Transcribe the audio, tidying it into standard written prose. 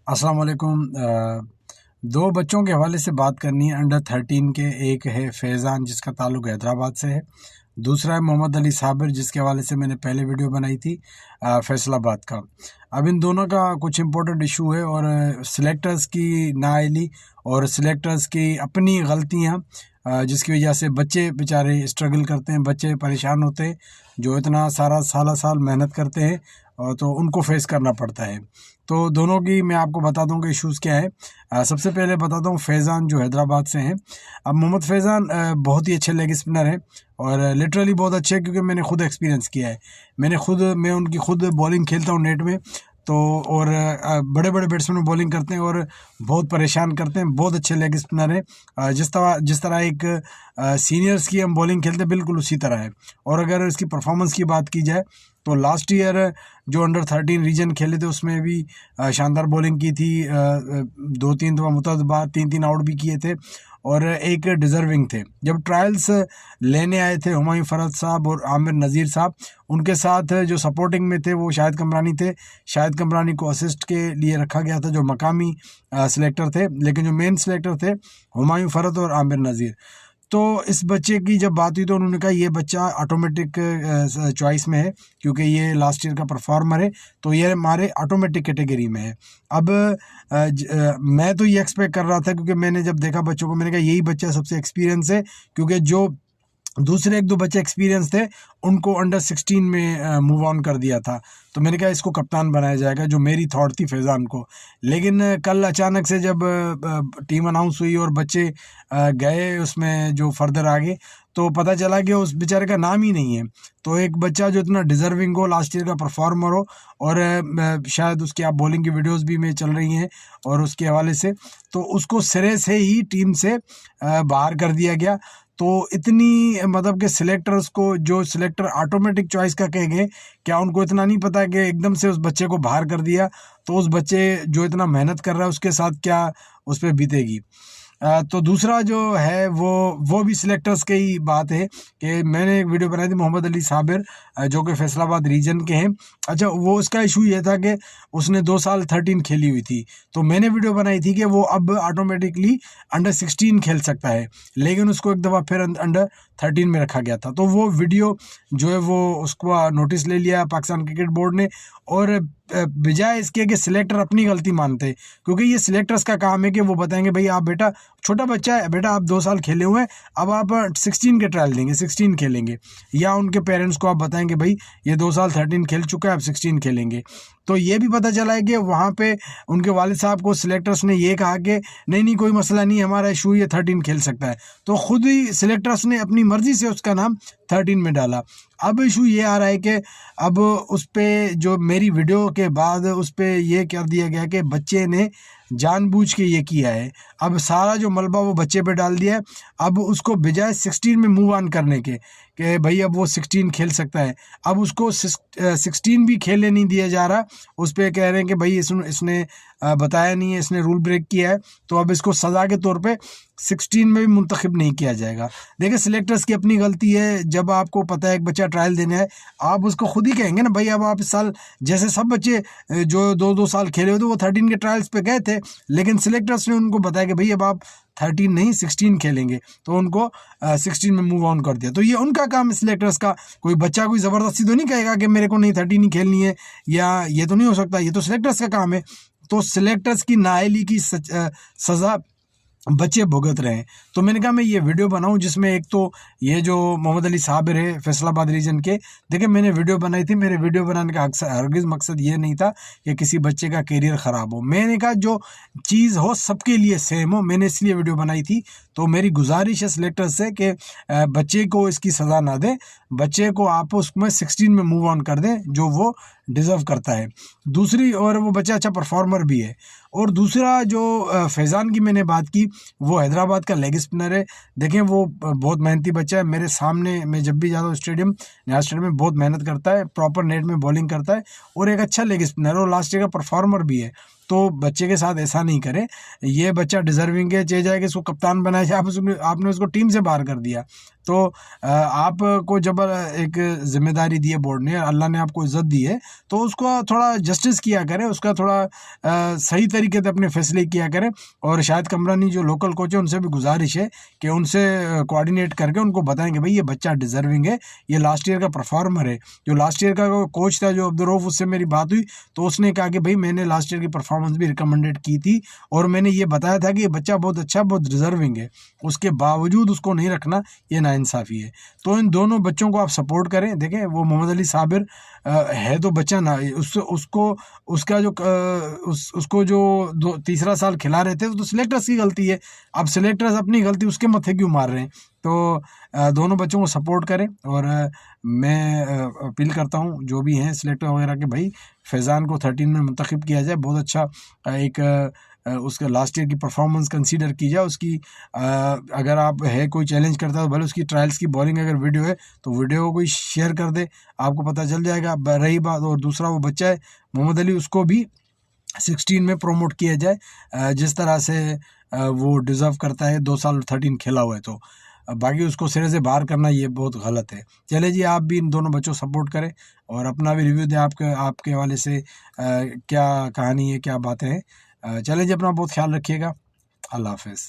अस्सलाम वालेकुम। दो बच्चों के हवाले से बात करनी है अंडर 13 के। एक है फैज़ान जिसका ताल्लुक हैदराबाद से है, दूसरा है मोहम्मद अली साबिर जिसके हवाले से मैंने पहले वीडियो बनाई थी फैसलाबाद का। अब इन दोनों का कुछ इम्पोर्टेंट इशू है और सिलेक्टर्स की नाअहली और सिलेक्टर्स की अपनी गलतियां, जिसकी वजह से बच्चे बेचारे स्ट्रगल करते हैं, बच्चे परेशान होते हैं जो इतना सारा साल मेहनत करते हैं और तो उनको फेस करना पड़ता है। तो दोनों की मैं आपको बता दूं कि इश्यूज़ क्या है। सबसे पहले बताता हूं फैज़ान जो हैदराबाद से हैं। अब मोहम्मद फैज़ान बहुत ही अच्छे लेग स्पिनर हैं और लिटरली बहुत अच्छे हैं, क्योंकि मैंने खुद एक्सपीरियंस किया है। मैं उनकी खुद बॉलिंग खेलता हूं नेट में, तो और बड़े बड़े बैट्समैन बॉलिंग करते हैं और बहुत परेशान करते हैं। बहुत अच्छे लेग स्पिनर हैं। जिस तरह एक सीनियर्स की हम बॉलिंग खेलते हैं बिल्कुल उसी तरह है। और अगर इसकी परफॉर्मेंस की बात की जाए तो लास्ट ईयर जो अंडर 13 रीजन खेले थे उसमें भी शानदार बॉलिंग की थी। दो तीन दफा मुतअद्दिद बार 3-3 आउट भी किए थे और एक डिज़र्विंग थे। जब ट्रायल्स लेने आए थे हुमायूं फरद साहब और आमिर नज़ीर साहब, उनके साथ जो सपोर्टिंग में थे वो शाहिद कमरानी थे। शाहिद कमरानी को असिस्ट के लिए रखा गया था जो मकामी सिलेक्टर थे, लेकिन जो मेन सिलेक्टर थे हुमायूं फरद और आमिर नज़ीर। तो इस बच्चे की जब बात हुई तो उन्होंने कहा ये बच्चा ऑटोमेटिक चॉइस में है, क्योंकि ये लास्ट ईयर का परफॉर्मर है, तो ये हमारे ऑटोमेटिक कैटेगरी में है। अब मैं तो ये एक्सपेक्ट कर रहा था, क्योंकि मैंने जब देखा बच्चों को मैंने कहा यही बच्चा सबसे एक्सपीरियंस है, क्योंकि जो दूसरे एक दो बच्चे एक्सपीरियंस थे उनको अंडर 16 में मूव ऑन कर दिया था। तो मैंने कहा इसको कप्तान बनाया जाएगा, जो मेरी थॉट थी फैज़ान को। लेकिन कल अचानक से जब टीम अनाउंस हुई और बच्चे गए उसमें जो फर्दर आगे, तो पता चला कि उस बेचारे का नाम ही नहीं है। तो एक बच्चा जो इतना डिज़र्विंग हो, लास्ट ईयर का परफॉर्मर हो, और शायद उसकी आप बॉलिंग की वीडियोस भी में चल रही हैं और उसके हवाले से, तो उसको सिरे से ही टीम से बाहर कर दिया गया। तो इतनी मतलब कि सिलेक्टर्स को, जो सिलेक्टर ऑटोमेटिक चॉइस का कह गए, क्या उनको इतना नहीं पता कि एकदम से उस बच्चे को बाहर कर दिया तो उस बच्चे जो इतना मेहनत कर रहा है उसके साथ क्या उस पर बीतेगी। तो दूसरा जो है वो भी सिलेक्टर्स की ही बात है कि मैंने एक वीडियो बनाई थी मोहम्मद अली साबिर जो कि फैसलाबाद रीजन के हैं। अच्छा, वो उसका इशू ये था कि उसने 2 साल 13 खेली हुई थी, तो मैंने वीडियो बनाई थी कि वो अब ऑटोमेटिकली अंडर 16 खेल सकता है, लेकिन उसको एक दफ़ा फिर अंडर 13 में रखा गया था। तो वो वीडियो जो है वो उसको नोटिस ले लिया पाकिस्तान क्रिकेट बोर्ड ने, और बजाय इसके कि सिलेक्टर अपनी गलती मानते, क्योंकि ये सिलेक्टर्स का काम है कि वो बताएंगे भाई आप बेटा छोटा बच्चा है, बेटा आप 2 साल खेले हुए हैं, अब आप 16 के ट्रायल देंगे, 16 खेलेंगे, या उनके पेरेंट्स को आप बताएंगे भाई ये 2 साल 13 खेल चुका है, आप 16 खेलेंगे। तो ये भी पता चला है कि वहाँ पे उनके वालिद साहब को सिलेक्टर्स ने ये कहा कि नहीं कोई मसला नहीं, हमारा इशू ये 13 खेल सकता है, तो खुद ही सिलेक्टर्स ने अपनी मर्जी से उसका नाम 13 में डाला। अब इशू ये आ रहा है कि अब उस पर जो मेरी वीडियो के बाद उस पर यह कर दिया गया कि बच्चे ने जानबूझ के ये किया है। अब सारा जो मलबा वो बच्चे पे डाल दिया है। अब उसको बजाय 16 में मूव ऑन करने के कि भाई अब वो 16 खेल सकता है, अब उसको 16 भी खेलने नहीं दिया जा रहा। उस पर कह रहे हैं कि भाई इसने बताया नहीं है, इसने रूल ब्रेक किया है, तो अब इसको सज़ा के तौर पे 16 में भी मुंतखब नहीं किया जाएगा। देखिए सिलेक्टर्स की अपनी गलती है। जब आपको पता है एक बच्चा ट्रायल देने है, आप उसको खुद ही कहेंगे ना भाई अब आप इस साल, जैसे सब बच्चे जो 2-2 साल खेले हुए थे वो 13 के ट्रायल्स पे गए थे, लेकिन सिलेक्टर्स ने उनको बताया कि भाई अब आप 13 नहीं 16 खेलेंगे, तो उनको 16 में मूव ऑन कर दिया। तो ये उनका काम है सिलेक्टर्स का। कोई बच्चा कोई ज़बरदस्ती तो नहीं कहेगा कि मेरे को नहीं 13 ही खेलनी है, या ये तो नहीं हो सकता, ये तो सिलेक्टर्स का काम है। तो सिलेक्टर्स की नाअहली की सज़ा बच्चे भुगत रहे हैं। तो मैंने कहा मैं ये वीडियो बनाऊं जिसमें एक तो ये जो मोहम्मद अली साबिर है फैसलाबाद रीजन के, देखिए मैंने वीडियो बनाई थी, मेरे वीडियो बनाने का हरगिज़ मकसद ये नहीं था कि किसी बच्चे का करियर ख़राब हो। मैंने कहा जो चीज़ हो सबके लिए सेम हो, मैंने इसलिए वीडियो बनाई थी। तो मेरी गुजारिश है सिलेक्टर से कि बच्चे को इसकी सज़ा ना दें, बच्चे को आप उसमें 16 में मूव ऑन कर दें जो वो डिज़र्व करता है। दूसरी, और वो बच्चा अच्छा परफॉर्मर भी है। और दूसरा जो फैज़ान की मैंने बात की, वो हैदराबाद का लेग स्पिनर है। देखें वो बहुत मेहनती बच्चा है। मेरे सामने मैं जब भी जाता हूँ स्टेडियम, न्याज स्टेडियम में बहुत मेहनत करता है, प्रॉपर नेट में बॉलिंग करता है और एक अच्छा लेग स्पिनर है और लास्ट ईयर का परफॉर्मर भी है। तो बच्चे के साथ ऐसा नहीं करें। ये बच्चा डिजर्विंग है, चाहिए जाएगा इसको कप्तान बनाया जाए, आपने उसको टीम से बाहर कर दिया। तो आपको जब एक जिम्मेदारी दी है बोर्ड ने, अल्लाह ने आपको इज्जत दी है, तो उसको थोड़ा जस्टिस किया करें, उसका थोड़ा सही तरीके से अपने फैसले किया करें। और शायद कमरानी जो लोकल कोच है उनसे भी गुजारिश है कि उनसे कोऑर्डिनेट करके उनको बताएं कि भाई ये बच्चा डिजर्विंग है, ये लास्ट ईयर का परफॉर्मर है। जो लास्ट ईयर का कोच था जो अब्दुल रऊफ, उससे मेरी बात हुई तो उसने कहा कि भाई मैंने लास्ट ईयर की परफॉर्मेंस भी रिकमेंडेड की थी और मैंने ये बताया था कि ये बच्चा बहुत अच्छा, बहुत डिजर्विंग है, उसके बावजूद उसको नहीं रखना, ये नाइंसाफ़ी है। तो इन दोनों बच्चों को आप सपोर्ट करें। देखें, वो मोहम्मद अली साबिर है तो बच्चा ना, उसको उसका जो उसको जो तीसरा साल खिला रहे थे तो सिलेक्टर्स की गलती है। अब सिलेक्टर्स अपनी गलती उसके मत्थे क्यों मार रहे हैं? तो दोनों बच्चों को सपोर्ट करें। और मैं अपील करता हूँ जो भी हैं सिलेक्टर वगैरह के, भाई फैज़ान को 13 में मुंतखब किया जाए। बहुत अच्छा एक उसका लास्ट ईयर की परफॉर्मेंस कंसीडर की जाए उसकी। अगर आप है कोई चैलेंज करता है तो भले उसकी ट्रायल्स की बॉलिंग अगर वीडियो है तो वीडियो को कोई शेयर कर दे, आपको पता चल जाएगा। रही बात, और दूसरा वो बच्चा है मोहम्मद अली, उसको भी 16 में प्रमोट किया जाए जिस तरह से वो डिज़र्व करता है। 2 साल 13 खेला हुआ है, तो बाकी उसको सिरे से बाहर करना ये बहुत गलत है। चले जी, आप भी इन दोनों बच्चों सपोर्ट करें और अपना भी रिव्यू दें आपके हवाले से क्या कहानी है, क्या बातें हैं। चले जी, अपना बहुत ख्याल रखिएगा। अल्लाह हाफ़िज़।